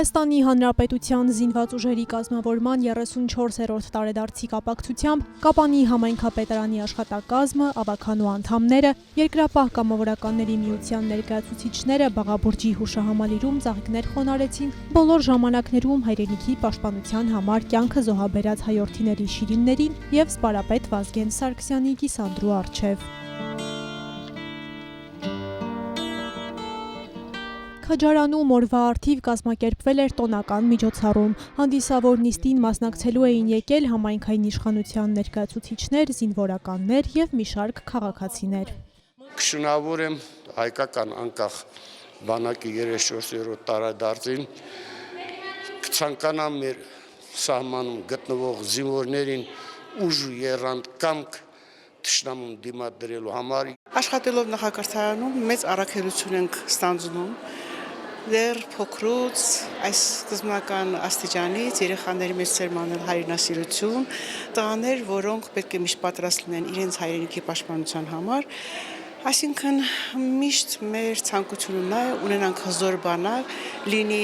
Հայաստանի Հանրապետության զինված ուժերի կազմավորման 34-րդ տարեդարձի կապակցությամբ Կապանի համայնքապետարանի աշխատակազմը, ավագանու անդամները, Երկրապահ կամավորականների միության ներկայացուցիչները Բաղաբուրջի հուշահամալիրում ծաղիկներ խոնարհեցին բոլոր ժամանակներում հայրենիքի պաշտպանության համար կյանքը զոհաբերած հայրենիների շիրիմներին և սպարապետ Վազգեն Սարգսյանի կիսանդրու առջև։ Քաջարանում օրվա առթիվ կազմակերպվել էր տոնական միջոցառում։ Հանդիսավոր նիստին մասնակցելու էին եկել համայնքային իշխանության ներկայացուցիչներ, զինվորականներ և մի շարք քաղաքացիներ։ Կշնորհավորեմ հայկական անկախ բանակի 34-րդ տարեդարձին, կցանկանամ մեր սահմանում գտնվող զինվորներին ուժ ու եռանդ կամք թշնամուն դիմադրելու համար։ Աշխատելով նախակրթարանում մեծ առաքելություն ենք ստանձնում դեռ փոքրուց այս սկզբնական աստիճանից երեխաների մեջ սերմանել հայրենասիրություն, տղաներ, որոնք պետք է միշտ պատրաստ լինեն իրենց հայրենիքի պաշտպանության համար, այսինքն միշտ մեր ցանկությունը նա է ունենանք հզոր բանակ, լինի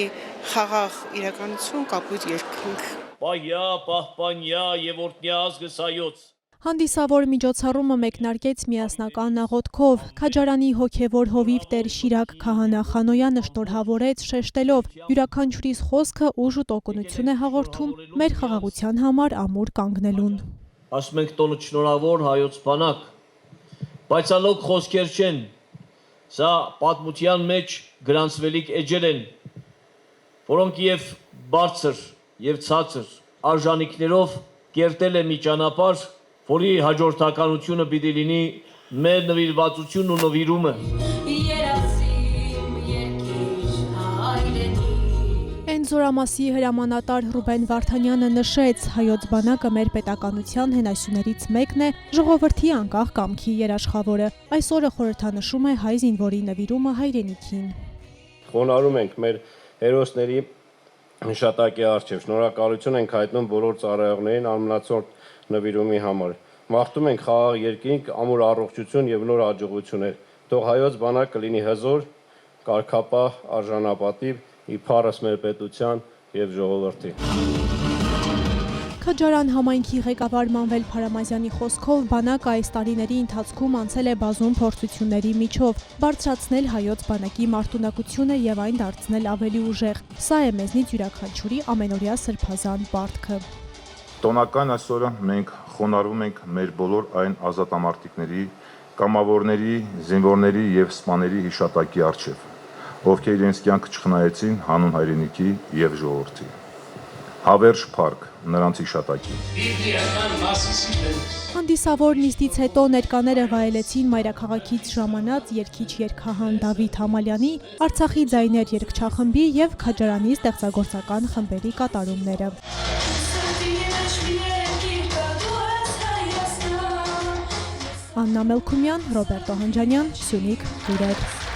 խաղաղ իրականություն, կապույտ երկինք։ Պայա, պահպանյա եւ օրտնյա ազգս հայոց։ Հանդիսավոր միջոցառումը մեկնարկեց միասնական աղոթքով։ Քաջարանի հոգևոր հովիվ Տեր Շիրակ Քահանա Խանոյանը շնորհավորեց շեշտելով. յուրաքանչյուրիս խոսքը ուժ ու տոկունություն է հաղորդում մեր խաղաղության համար ամուր կանգնելուն։ Ասում ենք տոնը շնորհավոր հայոց բանակ, բայց ալոք խոսքեր չեն։ Սա պատմության մեջ գրանցվելիք էջեր են, որոնք եւ բարձր եւ ցածր արժանինքներով կերտել է մի ճանապարհ, որի հաջորդականությունը պիտի լինի մեր նվիրվածությունն ու նվիրումը։ Այն զորամասի հրամանատար Ռուբեն Վարդանյանը նշեց, հայոց բանակը մեր պետականության հենասյուներից մեկն է, ժողովրդի անկախ կամքի երաշխավորը։ Այս օրը խորհրդանշում է հայ զինվորի նվիրումը հայրենիքին։ Խոնարհում ենք մեր հերոսների հիշատակի առջև, շնորհակալություն ենք հայտնում բոլոր ծառայողներին անմնացորդ նվիրումի համար։ Մաղթում ենք խաղաղ երկինք, ամուր առողջություն եւ նոր հաջողություններ։ Թող հայոց բանակը լինի հզոր, կարգապահ, արժանապատիվ, իբարս մեր պետության եւ ժողովրդի։ Քաջարան համայնքի ղեկավար Մանվել Փարամազյանի խոսքով բանակը այս տարիների ընթացքում անցել է բազում փորձությունների միջով, բարձրացնել հայոց բանակի մարտունակությունը եւ այն դարձնել ավելի ուժեղ։ Սա է մեզնից յուրաքանչյուրի ամենօրյա սրբազան պարտքը։ Տոնական այսօրը մենք խոնարհվում ենք մեր բոլոր այն ազատամարտիկների, կամավորների, զինվորների եւ սպաների հիշատակի առջև, ովքեր իրենց կյանքը չխնայեցին հանուն հայրենիքի եւ ժողովրդի։ Հավերժ փառք նրանց հիշատակին։ Հանդիսավոր նիստից հետո ներկաները վայելեցին մայրաքաղաքից ժամանած երգիչ երգահան Դավիթ Համալյանի, Արցախի ձայներ երգչախմբի եւ Քաջարանի ստեղծագործական խմբերի կատարումները։ Աննա Մելքումյան, Ռոբերտո Հանջանյան, Սյունիք, Տուրեր։